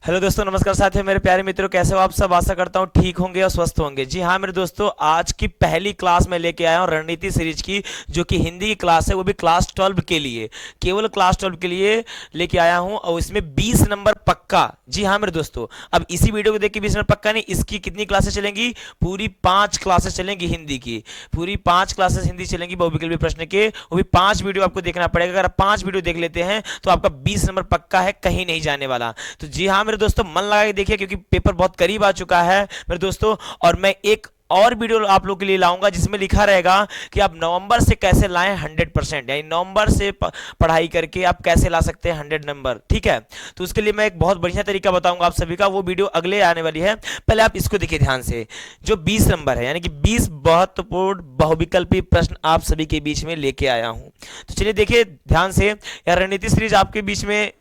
Hello दोस्तों, नमस्कार साथियों, मेरे प्यारे मित्रों, कैसे हो आप सब। आशा करता हूँ ठीक होंगे और स्वस्थ होंगे। जी हाँ मेरे दोस्तों, आज की पहली क्लास मैं लेके आया हूँ रणनीति सीरीज की, जो कि हिंदी की क्लास है, वो भी क्लास 12 के लिए, केवल क्लास 12 के लिए लेके आया हूँ। और इसमें 20 नंबर पक्का। जी हाँ मेरे दोस्तों, अब इसी वीडियो को देख के 20 नंबर पक्का नहीं, इसकी कितनी क्लासेस चलेंगी, पूरी 5 क्लासेस चलेंगी हिंदी की, पूरी 5 क्लासेस हिंदी चलेंगी बहुविकल्पी प्रश्न के, वो भी 5 वीडियो आपको देखना पड़ेगा। अगर आप 5 वीडियो देख लेते हैं तो आपका 20 नंबर पक्का है, कहीं नहीं जाने वाला। तो जी हाँ मेरे दोस्तों, मन लगा के देखिए, क्योंकि पेपर बहुत करीब आ चुका है मेरे दोस्तों। और मैं एक और वीडियो आप लोग के लिए लाऊंगा, जिसमें लिखा रहेगा कि आप नवंबर से कैसे लाएं 100%, यानी नवंबर से पढ़ाई करके आप कैसे ला सकते हैं 100 नंबर। ठीक है, तो उसके लिए मैं एक बहुत बढ़िया तरीका बताऊंगा आप सभी का, वो वीडियो अगले आने वाली है। पहले आप इसको देखिए ध्यान से। जो 20 नंबर है, यानी कि 20 महत्वपूर्ण बहुविकल्पी प्रश्न आप सभी के बीच में लेके आया हूं। तो चलिए देखिए ध्यान से। यार रणनीति सीरीज आपके बीच में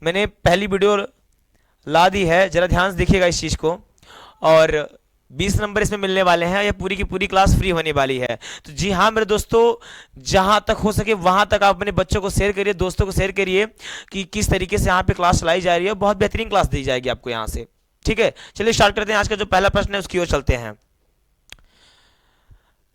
मैंने पहली वीडियो ला दी है, जरा ध्यान से देखिएगा इस चीज को। और 20 नंबर इसमें मिलने वाले हैं, ये पूरी की पूरी क्लास फ्री होने वाली है। तो जी हाँ मेरे दोस्तों, जहां तक हो सके वहां तक आप अपने बच्चों को शेयर करिए, दोस्तों को शेयर करिए कि किस तरीके से यहाँ पे क्लास चलाई जा रही है। बहुत बेहतरीन क्लास दी जाएगी आपको यहाँ से। ठीक है, चलिए स्टार्ट करते हैं। आज का जो पहला प्रश्न है उसकी ओर चलते हैं।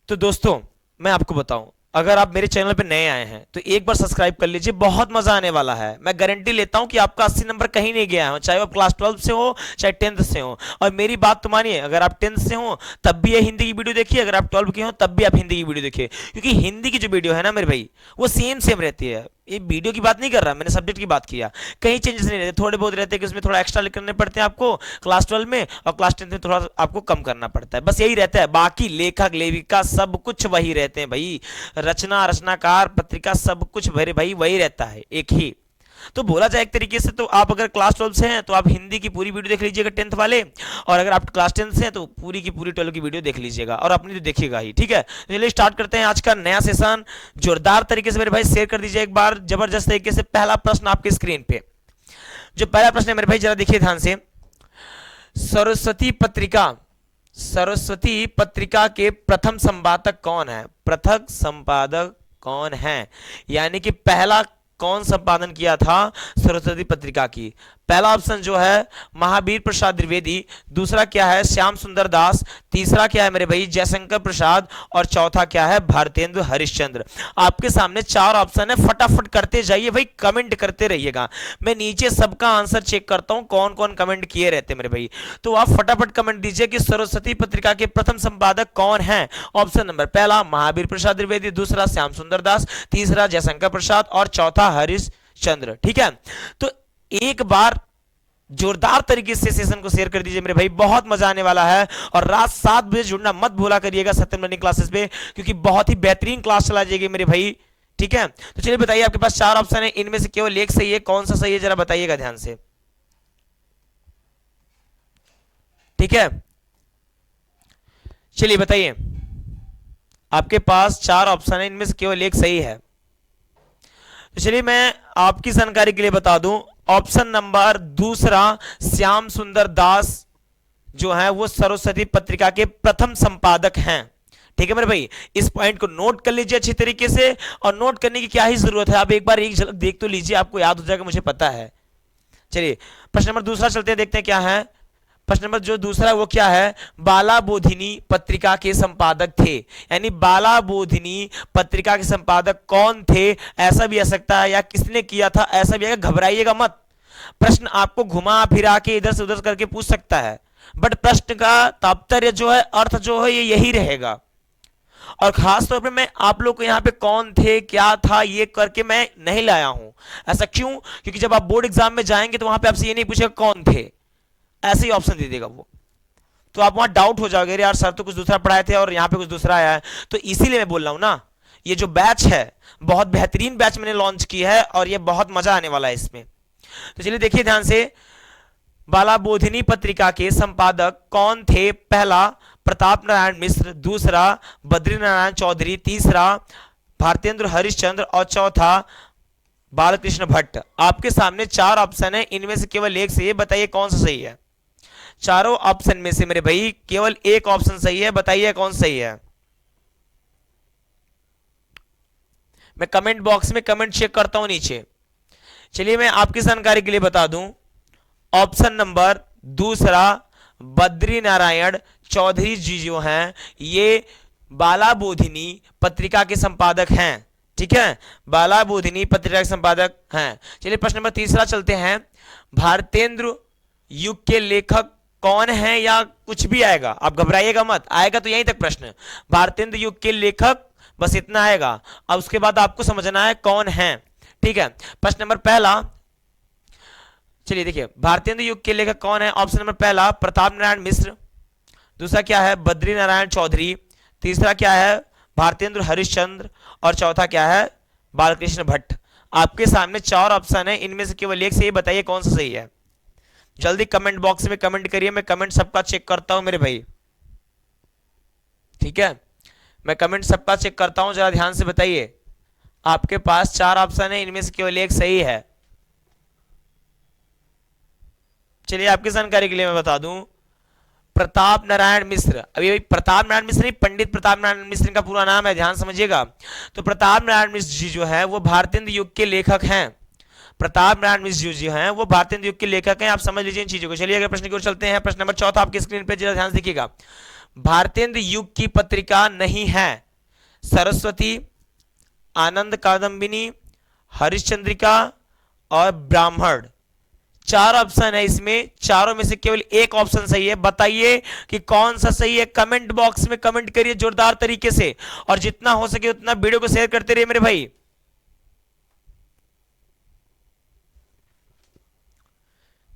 तो दोस्तों मैं आपको बताऊं, अगर आप मेरे चैनल पे नए आए हैं तो एक बार सब्सक्राइब कर लीजिए, बहुत मजा आने वाला है। मैं गारंटी लेता हूं कि आपका 80 नंबर कहीं नहीं गया है, चाहे आप क्लास 12 से हो चाहे 10th से हो। और मेरी बात तो मानिए, अगर आप 10th से हो तब भी ये हिंदी की वीडियो देखिए, अगर आप 12 के हो तब भी आप हिंदी की वीडियो देखिए, क्योंकि हिंदी की जो वीडियो है ना मेरे भाई, वो सेम सेम रहती है। ये वीडियो की बात नहीं कर रहा, मैंने सब्जेक्ट की बात किया। कहीं चेंजेस नहीं रहते, थोड़े बहुत रहते हैं कि उसमें थोड़ा एक्स्ट्रा करने पड़ते हैं आपको क्लास 12 में, और क्लास 10 में थोड़ा आपको कम करना पड़ता है, बस यही रहता है। बाकी लेखक लेखिका सब कुछ वही रहते हैं भाई, रचना रचनाकार पत्रिका सब कुछ भरे भाई वही रहता है, एक ही। तो बोला जाए एक तरीके से, तो आप अगर क्लास 12 से हैं तो आप हिंदी की पूरी वीडियो देख लीजिएगा 10th वाले, और अगर आप क्लास 10 से हैं तो पूरी की पूरी 12 की वीडियो देख लीजिएगा, और अपनी तो देखिएगा ही। ठीक है, तो चलिए स्टार्ट करते हैं आज का नया सेशन। जोरदार तरीके से मेरे भाई शेयर कर दीजिए एक बार, जबरदस्त तरीके से। पहला प्रश्न आपके स्क्रीन पे, जो पहला प्रश्न है मेरे भाई, जरा देखिए ध्यान से। सरस्वती पत्रिका, सरस्वती पत्रिका के प्रथम संपादक कौन है, प्रथम संपादक कौन है, यानी कि पहला कौन संपादन किया था सरस्वती पत्रिका की। पहला ऑप्शन जो है महावीर प्रसाद द्विवेदी, दूसरा क्या है श्याम सुंदर दास, तीसरा क्या है मेरे भाई जयशंकर प्रसाद, और चौथा क्या है भारतेंदु हरिश्चंद्र। आपके सामने 4 ऑप्शन है, फटाफट करते जाइए भाई, कमेंट करते रहिएगा। मैं नीचे सबका आंसर चेक करता हूं कौन कौन कमेंट किए रहते मेरे भाई, तो आप फटाफट कमेंट दीजिए कि सरस्वती पत्रिका के प्रथम संपादक कौन है। ऑप्शन नंबर पहला महावीर प्रसाद द्विवेदी, दूसरा श्याम सुंदर दास, तीसरा जयशंकर प्रसाद, और चौथा हरीश चंद्र। ठीक है, तो एक बार जोरदार तरीके से सेशन को शेयर कर दीजिए मेरे भाई, बहुत मजा आने वाला है। और रात 7 बजे जुड़ना मत भूला करिएगा सत्यम लर्निंग क्लासेस पे, क्योंकि बहुत ही बेहतरीन क्लास चला जाएगी मेरे भाई। ठीक है, तो चलिए बताइए, आपके पास 4 ऑप्शन है, इनमें से केवल एक सही है, कौन सा सही है जरा बताइएगा ध्यान से। ठीक है, चलिए बताइए, आपके पास 4 ऑप्शन है, इनमें से केवल एक सही है। तो चलिए मैं आपकी जानकारी के लिए बता दूं, ऑप्शन नंबर दूसरा श्याम सुंदर दास जो है वो सरस्वती पत्रिका के प्रथम संपादक हैं। ठीक है मेरे भाई, इस पॉइंट को नोट कर लीजिए अच्छी तरीके से, और नोट करने की क्या ही जरूरत है, आप एक बार एक झलक देख तो लीजिए, आपको याद हो जाएगा, मुझे पता है। चलिए प्रश्न नंबर दूसरा चलते हैं, देखते हैं क्या है। प्रश्न नंबर जो दूसरा है वो क्या है, बाला बोधिनी पत्रिका के संपादक थे, यानी बाला बोधिनी पत्रिका के संपादक कौन थे, ऐसा भी आ सकता है, या किसने किया था ऐसा भी आएगा, घबराइएगा मत। प्रश्न आपको घुमा फिरा के इधर से उधर करके पूछ सकता है, बट प्रश्न का तात्पर्य जो है, अर्थ जो है, ये यही रहेगा। और खास तौर पे मैं आप लोग को यहाँ पे कौन थे क्या था ये करके मैं नहीं लाया हूं। ऐसा क्यों, क्योंकि जब आप बोर्ड एग्जाम में जाएंगे तो वहां पे आपसे ये नहीं पूछेगा कौन थे, ऐसे ही ऑप्शन दे देगा वो, तो आप वहां डाउट हो जाओगे, यार सर तो कुछ दूसरा पढ़ाए थे और यहाँ पे कुछ दूसरा आया है। तो इसीलिए मैं बोल रहा हूं ना, ये जो बैच है बहुत बेहतरीन बैच मैंने लॉन्च की है, और ये बहुत मजा आने वाला है इसमें। तो चलिए देखिए ध्यान से, बाला बोधिनी पत्रिका के संपादक कौन थे, पहला प्रताप नारायण मिश्र, दूसरा बद्री नारायण चौधरी, तीसरा भारतेंद्र हरिश्चंद्र, और चौथा बालकृष्ण भट्ट। आपके सामने 4 ऑप्शन है, इनमें से केवल एक सही है, बताइए कौन सा सही है। चारों ऑप्शन में से मेरे भाई केवल एक ऑप्शन सही है, बताइए कौन सही है। मैं कमेंट बॉक्स में कमेंट चेक करता हूं नीचे। चलिए मैं आपकी जानकारी के लिए बता दूं, ऑप्शन नंबर दूसरा बद्री नारायण चौधरी जी जो हैं ये बाला बोधिनी पत्रिका के संपादक हैं। ठीक है, बाला बोधिनी पत्रिका के संपादक हैं। चलिए प्रश्न नंबर तीसरा चलते हैं। भारतेंद्र युग के लेखक कौन है, या कुछ भी आएगा, आप घबराइएगा मत, आएगा तो यहीं तक प्रश्न। भारतेंद्र युग के लेखक, बस इतना आएगा। अब उसके बाद आपको समझना है कौन है। ठीक है, प्रश्न नंबर पहला, चलिए देखिए, भारतेंद्र युग के लेखक कौन है। ऑप्शन नंबर पहला प्रताप नारायण मिश्र, दूसरा क्या है बद्री नारायण चौधरी, तीसरा क्या है भारतेंद्र हरिश्चंद्र, और चौथा क्या है बालकृष्ण भट्ट। आपके सामने चार ऑप्शन है, इनमें से केवल एक से ही बताइए कौन सा सही है। जल्दी कमेंट बॉक्स में कमेंट करिए, मैं कमेंट सबका चेक करता हूं मेरे भाई। ठीक है, मैं कमेंट सबका चेक करता हूं, जरा ध्यान से बताइए। आपके पास चार ऑप्शन है, इनमें से केवल एक सही है। चलिए आपकी जानकारी के लिए मैं बता दूं, प्रताप नारायण मिश्र, अभी प्रताप नारायण मिश्र नहीं, पंडित प्रताप नारायण मिश्र का पूरा नाम है, ध्यान समझिएगा। तो प्रताप नारायण मिश्र जी जो है वो भारतेंद्र युग के लेखक हैं। प्रताप नारायण मिश्र जी हैं वो भारतेंद्र युग के लेखक हैं, आप समझ लीजिए इन चीजों को। चलिए अगर प्रश्न की ओर चलते हैं। प्रश्न नंबर चौथा आपकी स्क्रीन पे जरा ध्यान से देखिएगा। भारतेंद्र युग की पत्रिका नहीं है सरस्वती, आनंद कादम्बिनी, हरिश्चंद्रिका और ब्राह्मण। चार ऑप्शन है इसमें, चारों में से केवल एक ऑप्शन सही है। बताइए कि कौन सा सही है, कमेंट बॉक्स में कमेंट करिए जोरदार तरीके से, और जितना हो सके उतना वीडियो को शेयर करते रहिए मेरे भाई।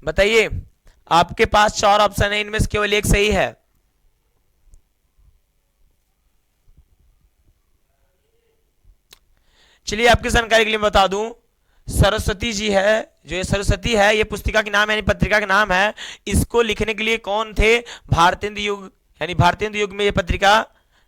बताइए, आपके पास चार ऑप्शन है, इनमें से केवल एक सही है। चलिए आपकी जानकारी के लिए बता दूं, सरस्वती जी है, जो ये सरस्वती है ये पुस्तिका के नाम है, यानी पत्रिका का नाम है। इसको लिखने के लिए कौन थे, भारतेंद्र युग, यानी भारतेंद्र युग में ये पत्रिका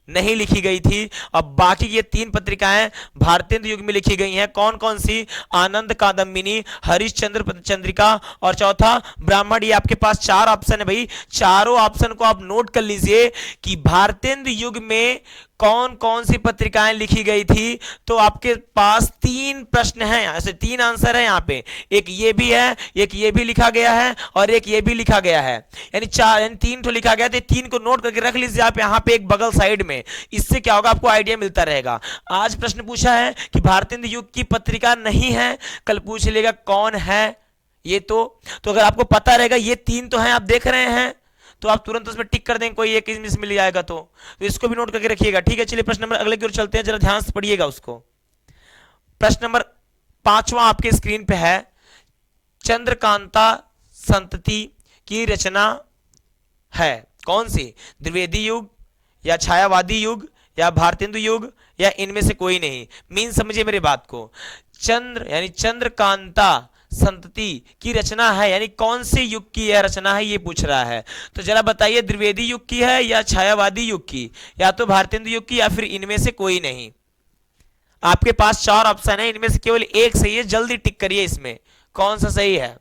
नहीं लिखी गई थी। अब बाकी ये तीन पत्रिकाएं भारतेंद्र युग में लिखी गई हैं। कौन कौन सी, आनंद कादम्बिनी, हरिश्चंद्र चंद्रिका और चौथा ब्राह्मण। ये आपके पास चार ऑप्शन है भाई, चारों ऑप्शन को आप नोट कर लीजिए कि भारतेंद्र युग में कौन कौन सी पत्रिकाएं लिखी गई थी। तो आपके पास तीन प्रश्न हैं, ऐसे तीन आंसर है यहाँ पे, एक ये भी है, एक ये भी लिखा गया है और एक ये भी लिखा गया है, यानी चार, यानी तीन तो लिखा गया। तो तीन को नोट करके रख लीजिए आप यहाँ पे एक बगल साइड में, इससे क्या होगा आपको आइडिया मिलता रहेगा। आज प्रश्न पूछा है कि भारतेंद्र युग की पत्रिका नहीं है, कल पूछ लेगा कौन है ये। तो अगर आपको पता रहेगा ये तीन तो हैं, आप देख रहे हैं, तो आप तुरंत उसमें टिक कर देंगे, कोई एक मिस मिल जाएगा तो इसको भी नोट करके रखिएगा। ठीक है, चलिए प्रश्न नंबर अगले की ओर चलते हैं, जरा ध्यान से पढ़िएगा उसको। प्रश्न नंबर पांचवा आपके स्क्रीन पे है, चंद्रकांता संतति की रचना है कौन सी, द्विवेदी युग या छायावादी युग या भारतेंदु युग या इनमें से कोई नहीं। मीन समझिए मेरी बात को, चंद्र यानी चंद्रकांता संतति की रचना है, यानी कौन से युग की यह रचना है ये पूछ रहा है। तो जरा बताइए द्विवेदी युग की है या छायावादी युग की, या तो भारतेंदु युग की, या फिर इनमें से कोई नहीं। आपके पास चार ऑप्शन है, इनमें से केवल एक सही है, जल्दी टिक करिए इसमें कौन सा सही है।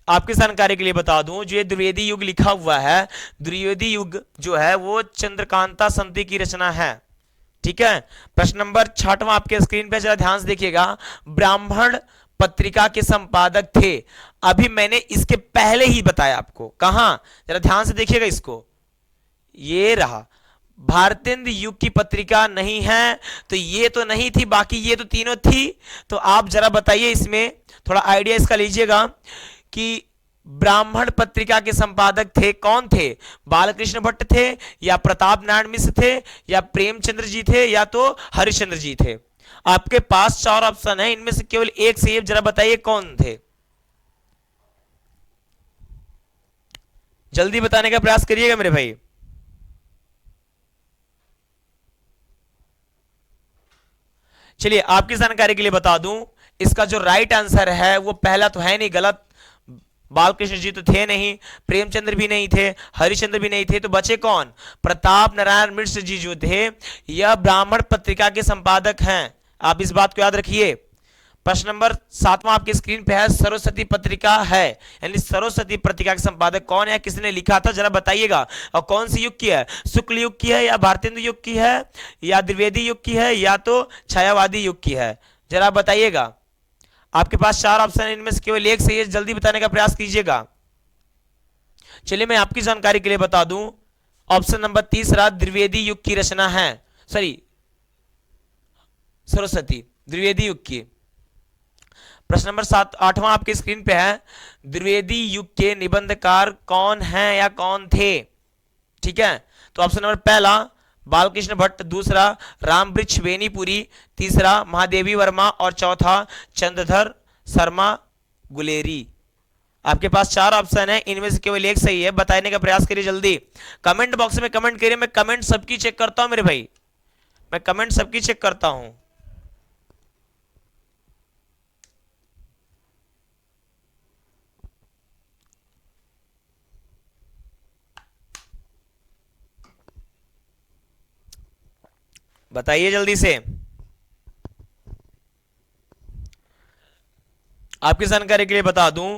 आपकी जानकारी के लिए बता दूं, जो ये द्विवेदी युग लिखा हुआ है, द्विवेदी युग जो है वो चंद्रकांता संतति की रचना है। ठीक है, प्रश्न नंबर छठवां आपके स्क्रीन पे जरा ध्यान से देखिएगा। ब्राह्मण पत्रिका के संपादक थे, अभी मैंने इसके पहले ही बताया आपको, कहां, जरा ध्यान से देखिएगा इसको, ये रहा। भारतेंद्र युग की पत्रिका नहीं है, तो ये तो नहीं थी, बाकी ये तो तीनों थी। तो आप जरा बताइए, इसमें थोड़ा आइडिया इसका लीजिएगा कि ब्राह्मण पत्रिका के संपादक थे कौन थे, बालकृष्ण भट्ट थे या प्रताप नारायण मिश्र थे या प्रेमचंद्र जी थे या तो हरिश्चंद्र जी थे। आपके पास चार ऑप्शन है, इनमें से केवल एक सही है, जरा बताइए कौन थे, जल्दी बताने का प्रयास करिएगा मेरे भाई। चलिए आपकी जानकारी के लिए बता दूं, इसका जो राइट आंसर है वो पहला तो है नहीं, गलत। बालकृष्ण जी तो थे नहीं, प्रेमचंद्र भी नहीं थे, हरिश्चंद्र भी नहीं थे, तो बचे कौन, प्रताप नारायण मिश्र जी जो थे यह ब्राह्मण पत्रिका के संपादक हैं। आप इस बात को याद रखिए, प्रश्न नंबर 7वां आपकी स्क्रीन पे है, सरस्वती पत्रिका है यानी सरस्वती पत्रिका के संपादक कौन है, किसने लिखा था, जरा बताइएगा। और कौन सी युग की है, शुक्ल युग की है या भारतेंदु युग की है या द्विवेदी युग की है या तो छायावादी युग की है, जरा बताइएगा। आपके पास 4 ऑप्शन है, इनमें से केवल एक सही है, जल्दी बताने का प्रयास कीजिएगा। चलिए मैं आपकी जानकारी के लिए बता दूं, ऑप्शन नंबर तीसरा द्विवेदी युग की रचना है, सॉरी सरस्वती द्विवेदी युग की। प्रश्न नंबर 8वां आपकी स्क्रीन पे है, द्विवेदी युग के निबंधकार कौन हैं या कौन थे। ठीक है, तो ऑप्शन नंबर पहला बालकृष्ण भट्ट, दूसरा रामवृक्ष बेनीपुरी, तीसरा महादेवी वर्मा और चौथा चंद्रधर शर्मा गुलेरी। आपके पास 4 ऑप्शन है, इनमें से केवल एक सही है, बताने का प्रयास करिए जल्दी। कमेंट बॉक्स में कमेंट करिए, मैं कमेंट सबकी चेक करता हूं मेरे भाई, मैं कमेंट सबकी चेक करता हूं। बताइए जल्दी से। आपकी जानकारी के लिए बता दूं,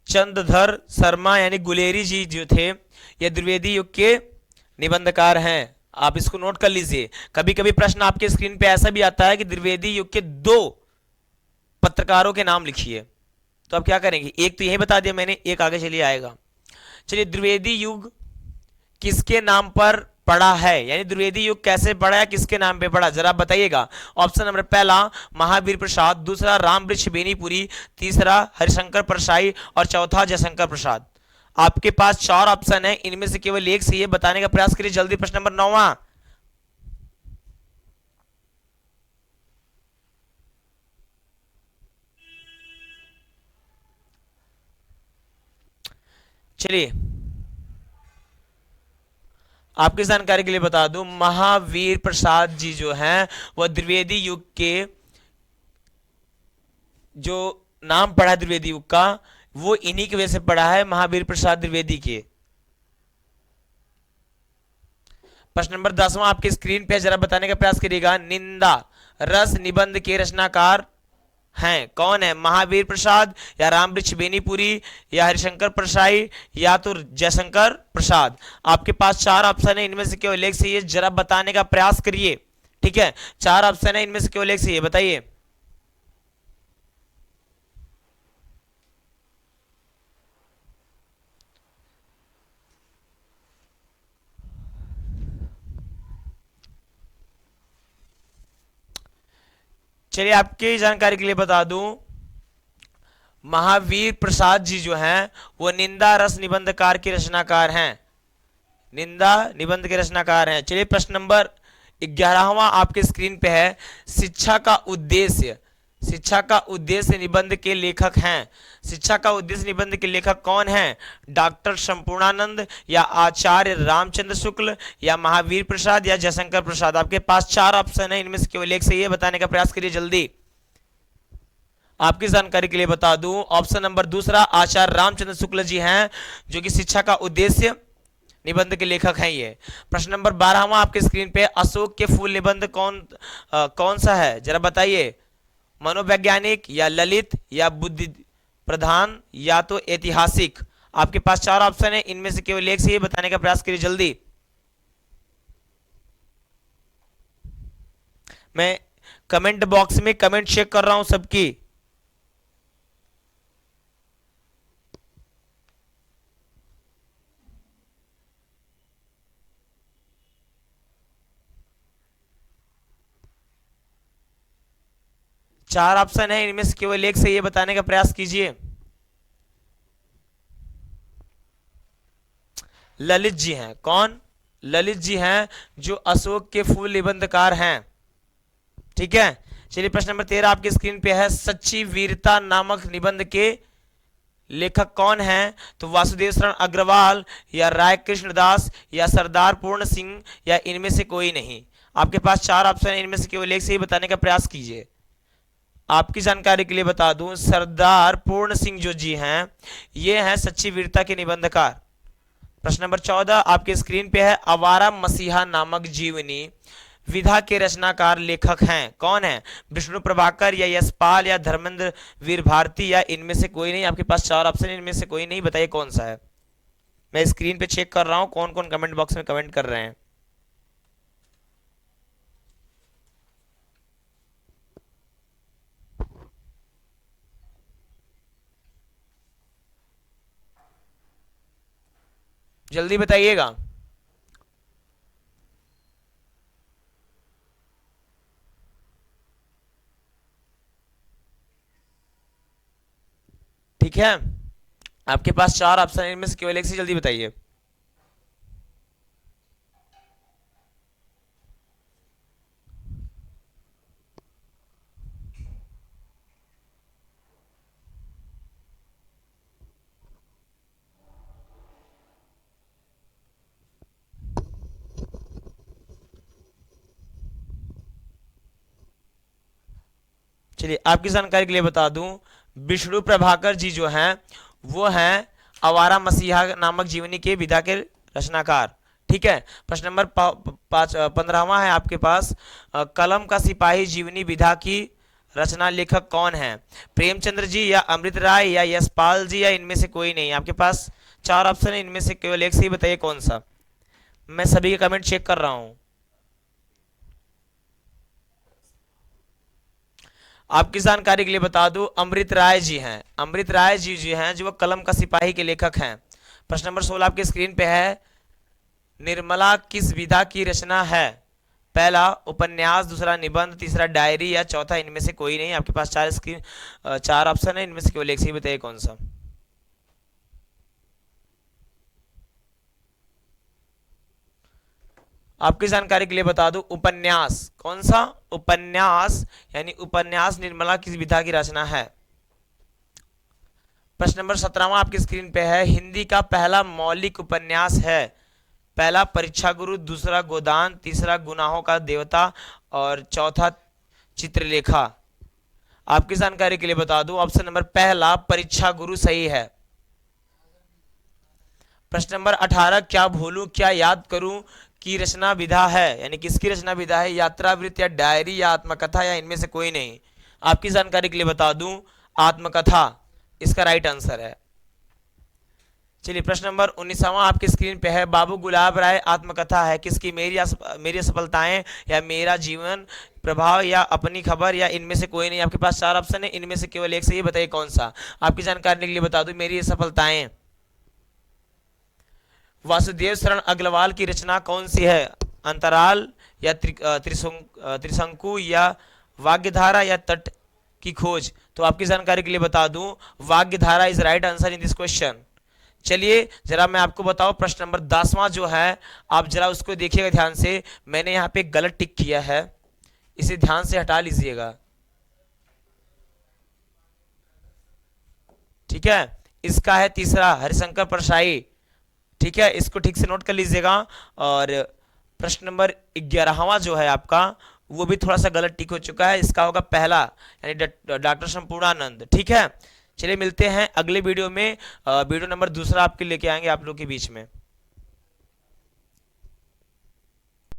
चंद्रधर शर्मा यानी गुलेरी जी जो थे, ये द्विवेदी युग के निबंधकार हैं। आप इसको नोट कर लीजिए। कभी कभी प्रश्न आपके स्क्रीन पे ऐसा भी आता है कि द्विवेदी युग के 2 पत्रकारों के नाम लिखिए, तो आप क्या करेंगे, एक तो यही बता दिया मैंने, एक आगे चलिए आएगा। चलिए, द्विवेदी युग किसके नाम पर पड़ा है, यानी द्विवेदी युग कैसे पड़ा है, किसके नाम पे पड़ा, जरा बताइएगा। ऑप्शन नंबर पहला महावीर प्रसाद, दूसरा रामवृक्ष बेनीपुरी, तीसरा हरिशंकर परसाई और चौथा जयशंकर प्रसाद। आपके पास 4 ऑप्शन है, इनमें से केवल एक सही है, बताने का प्रयास करिए जल्दी। प्रश्न नंबर 9वां, चलिए आपकी जानकारी के लिए बता दूं, महावीर प्रसाद जी जो हैं वह द्विवेदी युग के जो नाम पड़ा है द्विवेदी युग का, वो इन्हीं की वजह से पड़ा है, महावीर प्रसाद द्विवेदी के। प्रश्न नंबर 10वां आपकी स्क्रीन पे, जरा बताने का प्रयास करिएगा। निंदा रस निबंध के रचनाकार हैं कौन है, महावीर प्रसाद या रामवृक्ष बेनीपुरी या हरिशंकर प्रसाई या तो जयशंकर प्रसाद। आपके पास 4 ऑप्शन है, इनमें से केवल एक सही है, जरा बताने का प्रयास करिए। ठीक है, 4 ऑप्शन है, इनमें से केवल एक सही है, बताइए। चलिए आपकी जानकारी के लिए बता दूं, महावीर प्रसाद जी जो हैं वो निंदा रस निबंधकार के रचनाकार हैं, निंदा निबंध के रचनाकार हैं। चलिए प्रश्न नंबर 11वां आपके स्क्रीन पे है, शिक्षा का उद्देश्य, शिक्षा का उद्देश्य निबंध के लेखक हैं। शिक्षा का उद्देश्य निबंध के लेखक कौन हैं, डॉक्टर संपूर्णानंद या आचार्य रामचंद्र शुक्ल या महावीर प्रसाद या जयशंकर प्रसाद। आपके पास 4 ऑप्शन है, इनमें से केवल एक सही है, बताने का प्रयास करिए जल्दी। आपकी जानकारी के लिए बता दूं, ऑप्शन नंबर दूसरा आचार्य रामचंद्र शुक्ल जी हैं, जो कि शिक्षा का उद्देश्य निबंध के लेखक हैं ये। प्रश्न नंबर 12वां आपके स्क्रीन पे, अशोक के फूल निबंध कौन सा है, जरा बताइए। मनोवैज्ञानिक या ललित या बुद्धि प्रधान या तो ऐतिहासिक। आपके पास 4 ऑप्शन है, इनमें से केवल एक सही, बताने का प्रयास करिए जल्दी। मैं कमेंट बॉक्स में कमेंट चेक कर रहा हूं सबकी। चार ऑप्शन है, इनमें से केवल एक सही है, बताने का प्रयास कीजिए। ललित जी हैं, कौन, ललित जी हैं जो अशोक के फूल निबंधकार हैं। ठीक है, चलिए प्रश्न नंबर 13 आपकी स्क्रीन पे है, सच्ची वीरता नामक निबंध के लेखक कौन हैं, तो वासुदेव शरण अग्रवाल या राय कृष्णदास या सरदार पूर्ण सिंह या इनमें से कोई नहीं। आपके पास 4 ऑप्शन है, इनमें से केवल एक सही, बताने का प्रयास कीजिए। आपकी जानकारी के लिए बता दूं, सरदार पूर्ण सिंह जो जी हैं ये हैं सच्ची वीरता के निबंधकार। प्रश्न नंबर 14 आपके स्क्रीन पे है, आवारा मसीहा नामक जीवनी विधा के रचनाकार लेखक हैं? कौन है? विष्णु प्रभाकर या यशपाल या धर्मेंद्र वीर भारती या इनमें से कोई नहीं? आपके पास चार ऑप्शन, इनमें से कोई नहीं, बताइए कौन सा है। मैं स्क्रीन पे चेक कर रहा हूं कौन कौन कमेंट बॉक्स में कमेंट कर रहे हैं। जल्दी बताइएगा। ठीक है, आपके पास चार ऑप्शन है, इनमें से केवल एक से जल्दी बताइए। चलिए आपकी जानकारी के लिए बता दूं, विष्णु प्रभाकर जी जो हैं वो हैं आवारा मसीहा नामक जीवनी के विधा के रचनाकार। ठीक है, प्रश्न नंबर 15वां है आपके पास, कलम का सिपाही जीवनी विधा की रचना लेखक कौन है? प्रेमचंद्र जी या अमृत राय या यशपाल जी या इनमें से कोई नहीं? आपके पास चार ऑप्शन है, इनमें से केवल एक से ही बताइए कौन सा। मैं सभी के कमेंट चेक कर रहा हूं। आपकी जानकारी के लिए बता दूं, अमृत राय जी हैं, अमृत राय जी हैं जो कलम का सिपाही के लेखक हैं। प्रश्न नंबर 16 आपके स्क्रीन पे है, निर्मला किस विधा की रचना है? पहला उपन्यास, दूसरा निबंध, तीसरा डायरी या चौथा इनमें से कोई नहीं? आपके पास चार ऑप्शन है, इनमें से केवल एक से ही बताइए कौन सा। आपकी जानकारी के लिए बता दूं, उपन्यास। कौन सा? उपन्यास, यानी उपन्यास निर्मला किस विधा की रचना है। प्रश्न नंबर 17वां आपकी स्क्रीन पे है, हिंदी का पहला मौलिक उपन्यास है? पहला परीक्षा गुरु, दूसरा गोदान, तीसरा गुनाहों का देवता और चौथा चित्रलेखा। आपकी जानकारी के लिए बता दूं, ऑप्शन नंबर पहला परीक्षा गुरु सही है। प्रश्न नंबर 18, क्या भूलूं क्या याद करूं की रचना विधा है, यानी किसकी रचना विधा है? यात्रावृत्त या डायरी या आत्मकथा या इनमें से कोई नहीं? आपकी जानकारी के लिए बता दूं, आत्मकथा इसका राइट आंसर है। चलिए प्रश्न नंबर 19वां आपकी स्क्रीन पे है, बाबू गुलाब राय आत्मकथा है किसकी? मेरी सफलताएं या मेरा जीवन प्रभाव या अपनी खबर या इनमें से कोई नहीं? आपके पास चार ऑप्शन है, इनमें से केवल एक से ही बताइए कौन सा। आपकी जानकारी के लिए बता दूं, मेरी सफलताएं। वासुदेव शरण अग्रवाल की रचना कौन सी है? अंतराल या त्रिशंकु या वाग्यधारा या तट की खोज? तो आपकी जानकारी के लिए बता दूं, वाग्यधारा is right answer in this question. चलिए जरा मैं आपको बताऊं, प्रश्न नंबर 10वां जो है आप जरा उसको देखिएगा ध्यान से। मैंने यहाँ पे गलत टिक किया है, इसे ध्यान से हटा लीजिएगा। ठीक है, इसका है तीसरा हरिशंकर परसाई। ठीक है, इसको ठीक से नोट कर लीजिएगा। और प्रश्न नंबर 11वां जो है आपका, वो भी थोड़ा सा गलत टिक हो चुका है, इसका होगा पहला, यानी डॉक्टर संपूर्णानंद। ठीक है, चलिए मिलते हैं अगले वीडियो में। वीडियो नंबर दूसरा आपके लेके आएंगे आप लोग के बीच में।